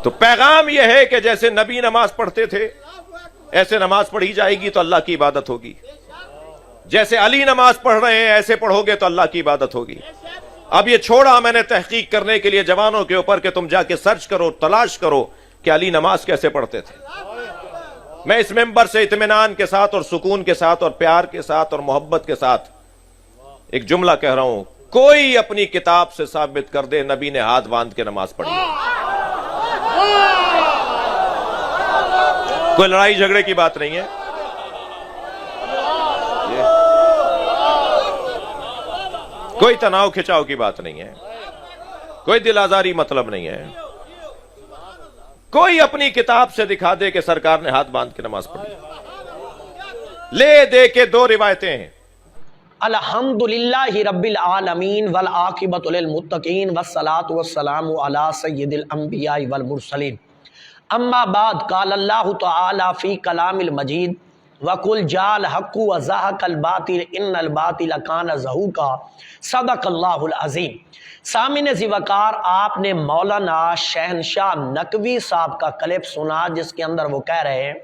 تو پیغام یہ ہے کہ جیسے نبی نماز پڑھتے تھے ایسے نماز پڑھی جائے گی تو اللہ کی عبادت ہوگی، جیسے علی نماز پڑھ رہے ہیں ایسے پڑھو گے تو اللہ کی عبادت ہوگی۔ اب یہ چھوڑا میں نے تحقیق کرنے کے لیے جوانوں کے اوپر کہ تم جا کے سرچ کرو، تلاش کرو کہ علی نماز کیسے پڑھتے تھے۔ میں اس ممبر سے اطمینان کے ساتھ اور سکون کے ساتھ اور پیار کے ساتھ اور محبت کے ساتھ ایک جملہ کہہ رہا ہوں، کوئی اپنی کتاب سے ثابت کر دے نبی نے ہاتھ باندھ کے نماز پڑھی، کوئی لڑائی جھگڑے کی بات نہیں ہے، کوئی تناؤ کھچاؤ کی بات نہیں ہے، کوئی دل آزاری مطلب نہیں ہے۔ کوئی اپنی کتاب سے دکھا دے کہ سرکار نے ہاتھ باندھ کے نماز پڑھی، لے دے کے دو روایتیں ہیں۔ الحمدللہ رب العالمین والعاقبۃ للمتقین والصلاۃ والسلام علی سید الانبیاء والمرسلین، اما بعد، قال اللہ تعالی فی کلام المجید وَقُلْ جَاءَ الْحَقُّ وَزَهَقَ الْبَاطِلُ إِنَّ الْبَاطِلَ كَانَ زَهُوقًا، صدق اللہ العظیم۔ سامعین ذی وقار، آپ نے مولانا شہنشاہ نقوی صاحب کا کلپ سنا جس کے اندر وہ کہہ رہے ہیں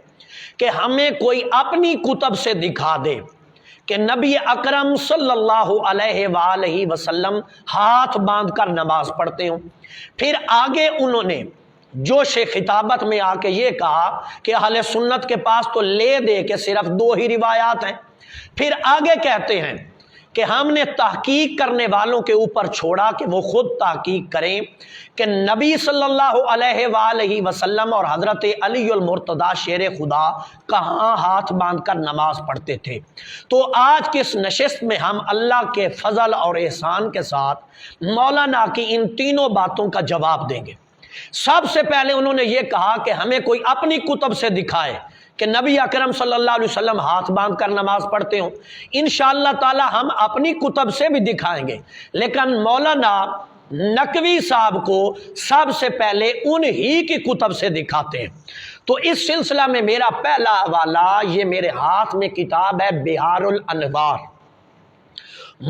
کہ ہمیں کوئی اپنی کتب سے دکھا دے کہ نبی اکرم صلی اللہ علیہ وآلہ وسلم ہاتھ باندھ کر نماز پڑھتے ہوں۔ پھر آگے انہوں نے جوش خطابت میں آ کے یہ کہا کہ اہل سنت کے پاس تو لے دے کے صرف دو ہی روایات ہیں۔ پھر آگے کہتے ہیں کہ ہم نے تحقیق کرنے والوں کے اوپر چھوڑا کہ وہ خود تحقیق کریں کہ نبی صلی اللہ علیہ وآلہ وسلم اور حضرت علی المرتضیٰ شیر خدا کہاں ہاتھ باندھ کر نماز پڑھتے تھے۔ تو آج کی اس نشست میں ہم اللہ کے فضل اور احسان کے ساتھ مولانا کی ان تینوں باتوں کا جواب دیں گے۔ سب سے پہلے انہوں نے یہ کہا کہ ہمیں کوئی اپنی کتب سے دکھائے کہ نبی اکرم صلی اللہ علیہ وسلم ہاتھ باندھ کر نماز پڑھتے ہوں۔ انشاءاللہ تعالی ہم اپنی کتب سے بھی دکھائیں گے، لیکن مولانا نقوی صاحب کو سب سے پہلے انہی کی کتب سے دکھاتے ہیں۔ تو اس سلسلہ میں میرا پہلا حوالہ، یہ میرے ہاتھ میں کتاب ہے بہار الانوار،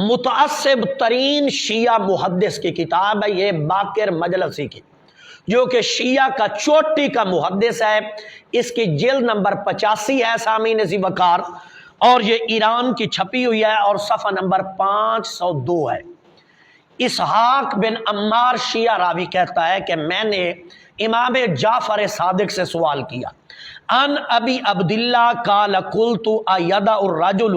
متعصب ترین شیعہ محدث کی کتاب ہے یہ، باقر مجلسی کی، جو کہ شیعہ کا چوٹی کا محدث ہے۔ اس کی جلد نمبر 85 ہے سامعین ذی وقار، اور یہ ایران کی چھپی ہوئی ہے اور صفحہ نمبر 502 ہے۔ اسحاق بن عمار شیعہ راوی کہتا ہے کہ میں نے امام جعفر صادق سے سوال کیا، ان ابی عبداللہ قال قلت ایدع الرجل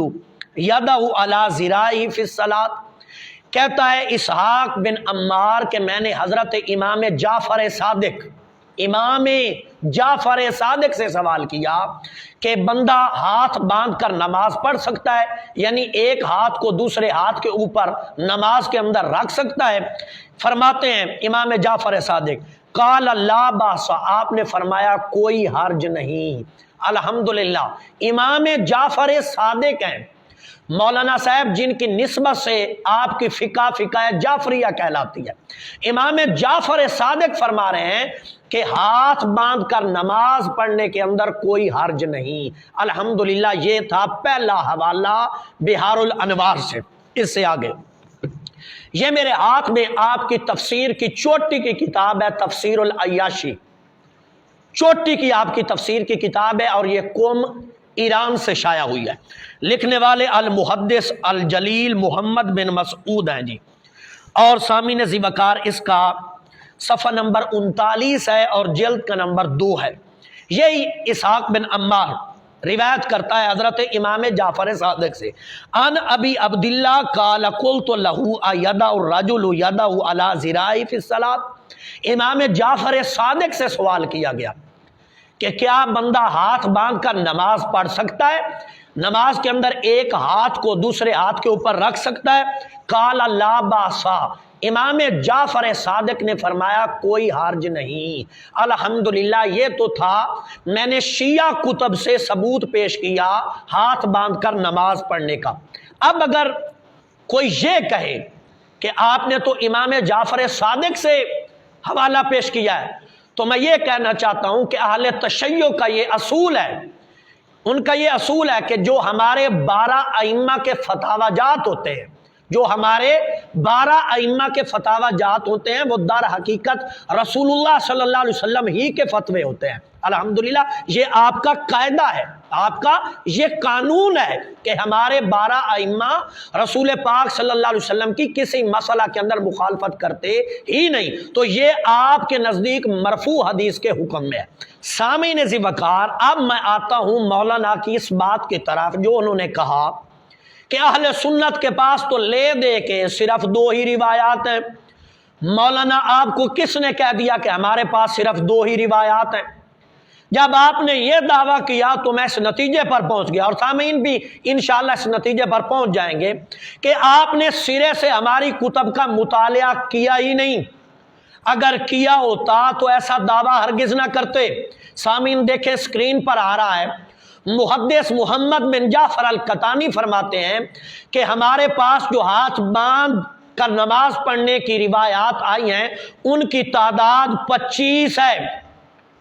یدع علی ذراعی فی الصلاۃ، کہتا ہے اسحاق بن عمار کہ میں نے حضرت امام جعفر صادق سے سوال کیا کہ بندہ ہاتھ باندھ کر نماز پڑھ سکتا ہے، یعنی ایک ہاتھ کو دوسرے ہاتھ کے اوپر نماز کے اندر رکھ سکتا ہے؟ فرماتے ہیں امام جعفر صادق، قال لا باس، آپ نے فرمایا کوئی حرج نہیں۔ الحمدللہ امام جعفر صادق ہیں مولانا صاحب جن کی نسبت سے آپ کی فقہ جعفریہ کہلاتی ہے۔ امام جعفر صادق فرما رہے ہیں کہ ہاتھ باندھ کر نماز پڑھنے کے اندر کوئی حرج نہیں۔ الحمدللہ یہ تھا پہلا حوالہ بہار الانوار سے۔ اس سے آگے یہ میرے ہاتھ میں آپ کی تفسیر کی چوٹی کی کتاب ہے، تفسیر العیاشی، چوٹی کی آپ کی تفسیر کی کتاب ہے، اور یہ قوم ایران سے شائع ہوئی ہے۔ لکھنے والے المحدث الجلیل محمد بن مسعود ہیں جی، اور سامعین ذی وقار اس کا صفحہ نمبر 39 ہے اور جلد کا نمبر 2 ہے۔ یہی اسحاق بن عمار روایت کرتا ہے حضرت امام جعفر صادق سے، ان ابی عبداللہ قال قلت له ایدع الرجل یدع علی ذراعی فی الصلاۃ، امام جعفر صادق سے سوال کیا گیا کہ کیا بندہ ہاتھ باندھ کر نماز پڑھ سکتا ہے، نماز کے اندر ایک ہاتھ کو دوسرے ہاتھ کے اوپر رکھ سکتا ہے؟ قال لا باسا، امام جعفر صادق نے فرمایا کوئی حرج نہیں۔ الحمدللہ یہ تو تھا میں نے شیعہ کتب سے ثبوت پیش کیا ہاتھ باندھ کر نماز پڑھنے کا۔ اب اگر کوئی یہ کہے کہ آپ نے تو امام جعفر صادق سے حوالہ پیش کیا ہے، تو میں یہ کہنا چاہتا ہوں کہ اہل تشیع کا یہ اصول ہے، ان کا یہ اصول ہے کہ جو ہمارے 12 ائمہ کے فتاوی جات ہوتے ہیں جو ہمارے 12 ائمہ کے فتاوی جات ہوتے ہیں وہ در حقیقت رسول اللہ صلی اللہ علیہ وسلم ہی کے فتوے ہوتے ہیں۔ الحمدللہ یہ آپ کا قاعدہ ہے، آپ کا یہ قانون ہے کہ ہمارے 12 ائمہ رسول پاک صلی اللہ علیہ وسلم کی کسی مسئلہ کے اندر مخالفت کرتے ہی نہیں، تو یہ آپ کے نزدیک مرفوع حدیث کے حکم میں ہے۔ سامعین ذی وقار، اب میں آتا ہوں مولانا کی اس بات کی طرف جو انہوں نے کہا کہ اہل سنت کے پاس تو لے دے کے صرف 2 ہی روایات ہیں۔ مولانا آپ کو کس نے کہہ دیا کہ ہمارے پاس صرف 2 ہی روایات ہیں؟ جب آپ نے یہ دعویٰ کیا تو میں اس نتیجے پر پہنچ گیا، اور سامعین بھی انشاءاللہ اس نتیجے پر پہنچ جائیں گے کہ آپ نے سرے سے ہماری کتب کا مطالعہ کیا ہی نہیں۔ اگر کیا ہوتا تو ایسا دعویٰ ہرگز نہ کرتے۔ سامعین دیکھیں اسکرین پر آ رہا ہے، محدث محمد بن جعفر القطانی فرماتے ہیں کہ ہمارے پاس جو ہاتھ باندھ کر نماز پڑھنے کی روایات آئی ہیں ان کی تعداد 25 ہے۔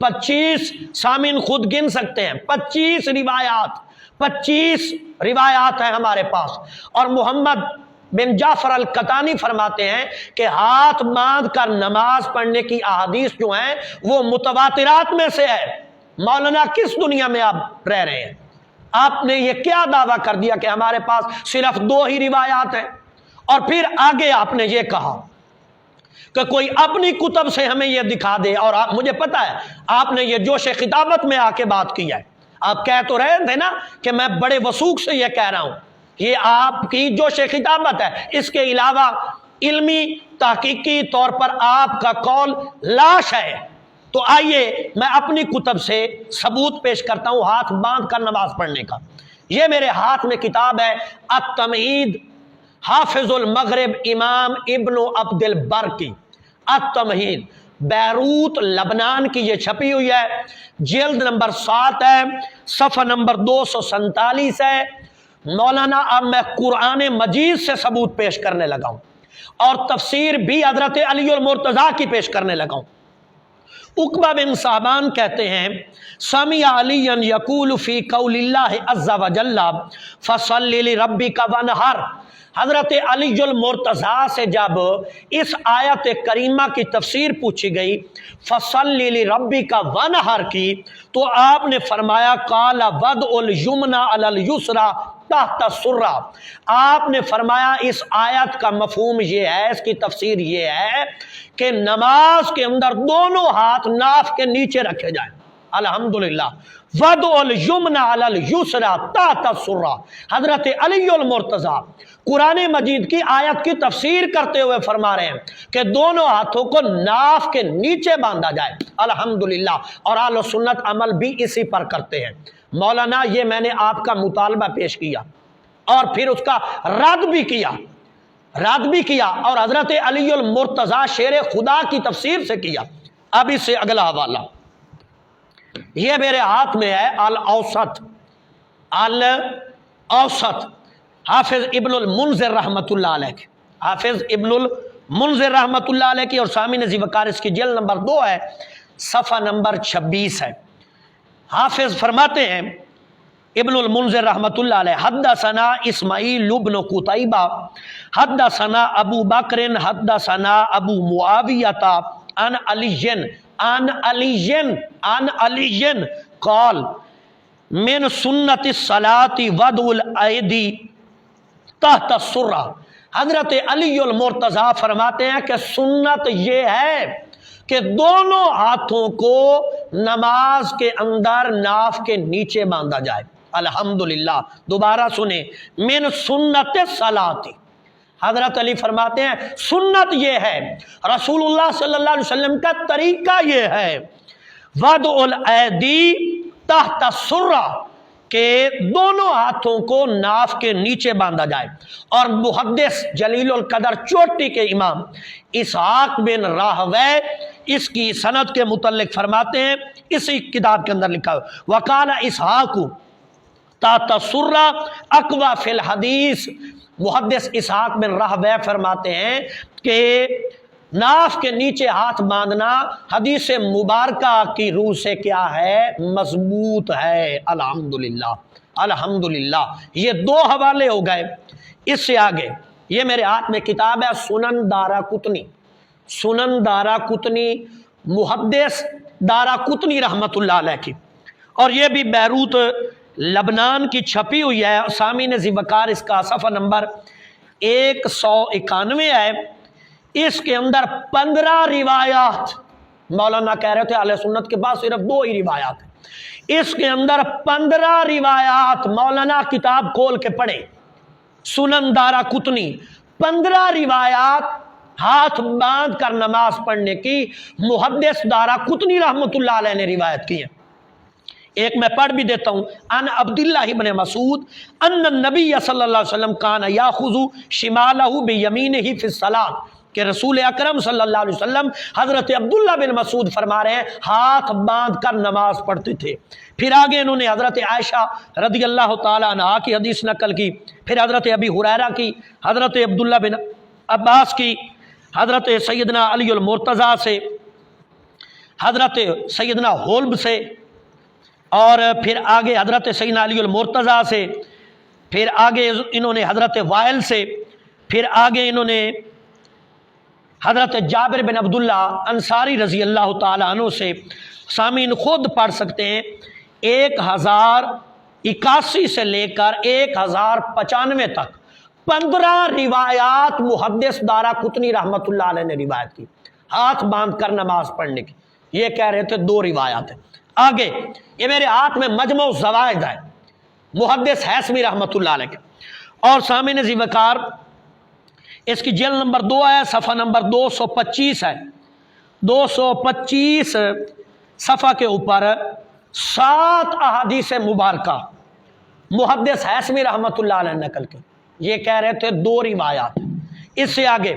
25 سامعین خود گن سکتے ہیں، 25 روایات ہیں ہمارے پاس۔ اور محمد بن جعفر القطانی فرماتے ہیں کہ ہاتھ باندھ کر نماز پڑھنے کی احادیث جو ہیں وہ متواترات میں سے ہے۔ مولانا کس دنیا میں آپ رہ رہے ہیں؟ آپ نے یہ کیا دعویٰ کر دیا کہ ہمارے پاس صرف 2 ہی روایات ہیں؟ اور پھر آگے آپ نے یہ کہا کہ کوئی اپنی کتب سے ہمیں یہ دکھا دے، اور مجھے پتا ہے آپ نے یہ جوش خطابت میں آ کے بات کی ہے۔ آپ کہہ تو رہے تھے نا کہ میں بڑے وثوق سے یہ کہہ رہا ہوں، یہ آپ کی جوش خطابت ہے، اس کے علاوہ علمی تحقیقی طور پر آپ کا قول لاش ہے۔ تو آئیے میں اپنی کتب سے ثبوت پیش کرتا ہوں ہاتھ باندھ کر نماز پڑھنے کا۔ یہ میرے ہاتھ میں کتاب ہے التمہید، حافظ المغرب امام ابن عبد البر کی التمہید، بیروت لبنان کی یہ چھپی ہوئی ہے، جلد نمبر 7 ہے، صفحہ نمبر 247 ہے۔ مولانا اب میں قرآن مجید سے ثبوت پیش کرنے لگا ہوں، اور تفسیر بھی حضرت علی المرتضیٰ کی پیش کرنے لگا ہوں۔ عقبہ بن صابان کہتے ہیں سمع علی یقول فی قول اللہ عز وجل فصلی لربک وانحر۔ حضرت علی المرتضیٰ سے جب اس آیت کریمہ کی تفسیر پوچھی گئی فصلی لربک وانحر کی، تو آپ نے فرمایا قال وضع الیمنی علی الیسری تحت السرہ۔ آپ نے فرمایا اس آیت کا مفہوم یہ ہے، اس کی تفسیر یہ ہے کہ نماز کے اندر دونوں ہاتھ ناف کے نیچے رکھے جائیں۔ الحمدللہ، وضع الیمنی علی الیسری تحت السرہ۔ حضرت علی المرتضیٰ قرآن مجید کی آیت کی تفسیر کرتے ہوئے فرما رہے ہیں کہ دونوں ہاتھوں کو ناف کے نیچے باندھا جائے۔ الحمدللہ، اور اہل سنت عمل بھی اسی پر کرتے ہیں۔ مولانا یہ میں نے آپ کا مطالبہ پیش کیا اور پھر اس کا رد بھی کیا اور حضرت علی المرتضیٰ شیر خدا کی تفسیر سے کیا۔ اب اس سے اگلا حوالہ یہ میرے ہاتھ میں ہے، الاوسط حافظ ابن المنذر رحمۃ اللہ علیہ، حافظ ابن المنذر رحمۃ اللہ علیہ کی، اور سامعین ذی وقار اس کی جلد نمبر 2 ہے، صفحہ نمبر 26 ہے۔ حافظ فرماتے ہیں ابن المنذر رحمۃ اللہ علیہ حدثنا اسماعیل بن قتیبہ حدثنا ابو بکر حدثنا ابو معاویہ عن علی قال من سنت الصلاۃ وضع الایدی تحت السرہ۔ حضرت علی المرتضیٰ فرماتے ہیں کہ سنت یہ ہے کہ دونوں ہاتھوں کو نماز کے اندر ناف کے نیچے باندھا جائے۔ الحمدللہ، دوبارہ سنیں، من سنت الصلاۃ۔ حضرت علی فرماتے ہیں سنت یہ ہے، رسول اللہ صلی اللہ علیہ وسلم کا طریقہ یہ ہے، وضع الایدی تحت السرہ، کہ دونوں ہاتھوں کو ناف کے نیچے باندھا جائے۔ اور محدث جلیل القدر چوٹی کے امام اسحاق بن راہوے اس کی سند کے متعلق فرماتے ہیں، اسی کتاب کے اندر لکھا ہے وقال اسحاق تحت السرہ اقوی فی الحدیث۔ محدث اسحاق بن راہوے فرماتے ہیں کہ ناف کے نیچے ہاتھ باندھنا حدیث مبارکہ کی روح سے کیا ہے؟ مضبوط ہے۔ الحمدللہ، الحمدللہ، یہ 2 حوالے ہو گئے۔ اس سے آگے یہ میرے ہاتھ میں کتاب ہے سنن دارقطنی، سنن دارقطنی محدث دارقطنی رحمۃ اللہ علیہ کی، اور یہ بھی بیروت لبنان کی چھپی ہوئی ہے۔ سامعین ذی وقار اس کا صفحہ نمبر 191 ہے۔ اس کے اندر 15 روایات، مولانا کہہ رہے تھے اہل سنت کے پاس صرف 2 ہی روایات ہیں، اس کے اندر 15 روایات مولانا کتاب کھول کے پڑھے، سنن دارقطنی 15 روایات ہاتھ باندھ کر نماز پڑھنے کی محدث دارقطنی رحمۃ اللہ علیہ نے روایت کی ہے۔ ایک میں پڑھ بھی دیتا ہوں، ان عبداللہ ابن مسعود ان النبی صلی اللہ علیہ وسلم کان یاخذ شمالہ بیمینہ فی الصلاۃ، کہ رسول اکرم صلی اللہ علیہ وسلم حضرت عبداللہ بن مسعود فرما رہے ہیں ہاتھ باندھ کر نماز پڑھتے تھے۔ پھر آگے انہوں نے حضرت عائشہ رضی اللہ تعالیٰ عنہا کی حدیث نقل کی، پھر حضرت ابی ہریرہ کی، حضرت عبداللہ بن عباس کی، حضرت سیدنا علی المرتضیٰ سے، حضرت سیدنا حلب سے، اور پھر آگے حضرت سیدنا علی المرتضیٰ سے، پھر آگے انہوں نے حضرت وائل سے، پھر آگے انہوں نے حضرت جابر بن عبداللہ انصاری رضی اللہ تعالیٰ عنہ سے۔ سامعین خود پڑھ سکتے ہیں، 1081 سے لے کر 1095 تک 15 روایات محدث دارقطنی رحمۃ اللہ علیہ نے روایت کی ہاتھ باندھ کر نماز پڑھنے کی۔ یہ کہہ رہے تھے 2 روایات ہیں۔ آگے یہ میرے ہاتھ میں مجمع الزوائد ہے محدث حیثمی رحمۃ اللہ علیہ کے، اور سامعین ذی وقار اس کی جلد نمبر 2 ہے، صفحہ نمبر 225 ہے، 225 صفحہ کے اوپر 7 احادیث مبارکہ محدث حیثمی رحمۃ اللہ علیہ نقل کے، یہ کہہ رہے تھے 2 روایات۔ اس سے آگے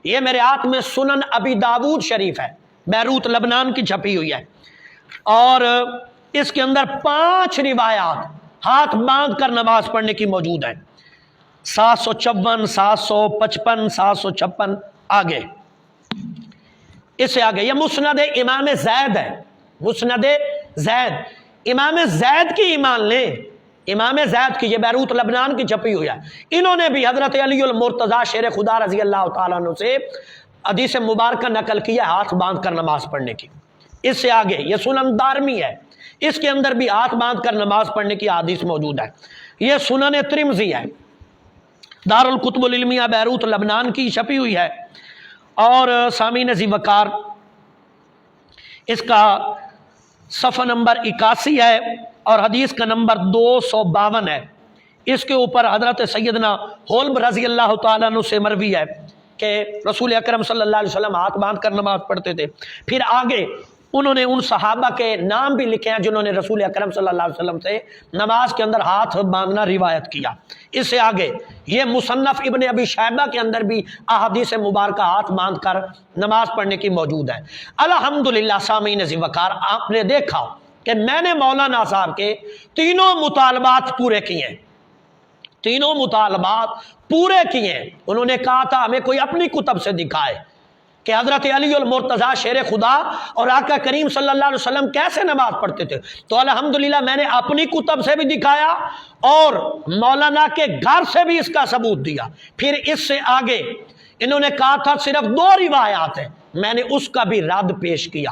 یہ میرے ہاتھ میں سنن ابی داود شریف ہے، بیروت لبنان کی چھپی ہوئی ہے، اور اس کے اندر 5 روایات ہاتھ باندھ کر نماز پڑھنے کی موجود ہیں، 754 755 756 آگے۔ اس سے آگے یہ مسند امام زید ہے، مسند زید، امام زید کی ایمان لیں، امام زید کی، یہ بیروت لبنان کی چھپی ہوئی ہے۔ انہوں نے بھی حضرت علی المرتضیٰ شیر خدا رضی اللہ تعالیٰ عنہ سے حدیث مبارکہ نقل کیا ہاتھ باندھ کر نماز پڑھنے کی۔ اس سے آگے یہ سنن دارمی ہے، اس کے اندر بھی ہاتھ باندھ کر نماز پڑھنے کی حدیث موجود ہے۔ یہ سنن ترمذی ہے، دارالکتب العلمیہ بیروت لبنان کی چھپی ہوئی ہے، اور سامعین ذی وقار اس کا صفحہ نمبر 81 ہے اور حدیث کا نمبر 252 ہے۔ اس کے اوپر حضرت سیدنا حلب رضی اللہ تعالیٰ عنہ سے مروی ہے کہ رسول اکرم صلی اللہ علیہ وسلم ہاتھ باندھ کر نماز پڑھتے تھے۔ پھر آگے انہوں نے ان صحابہ کے نام بھی لکھے ہیں جنہوں نے رسول اکرم صلی اللہ علیہ وسلم سے نماز کے اندر ہاتھ باندھنا روایت کیا۔ اس سے آگے یہ مصنف ابن ابی شیبہ کے اندر بھی احادیث مبارکہ ہاتھ باندھ کر نماز پڑھنے کی موجود ہے۔ الحمدللہ سامعین ذی وقار، آپ نے دیکھا کہ میں نے مولانا صاحب کے تینوں مطالبات پورے کیے ہیں، تینوں مطالبات پورے کیے ہیں۔ انہوں نے کہا تھا ہمیں کوئی اپنی کتب سے دکھائے کہ حضرت علی المرتضیٰ شیر خدا اور آقا کریم صلی اللہ علیہ وسلم کیسے نماز پڑھتے تھے، تو الحمدللہ میں نے اپنی کتب سے بھی دکھایا اور مولانا کے گھر سے بھی اس کا ثبوت دیا۔ پھر اس سے آگے انہوں نے کہا تھا صرف 2 روایات ہیں، میں نے اس کا بھی رد پیش کیا۔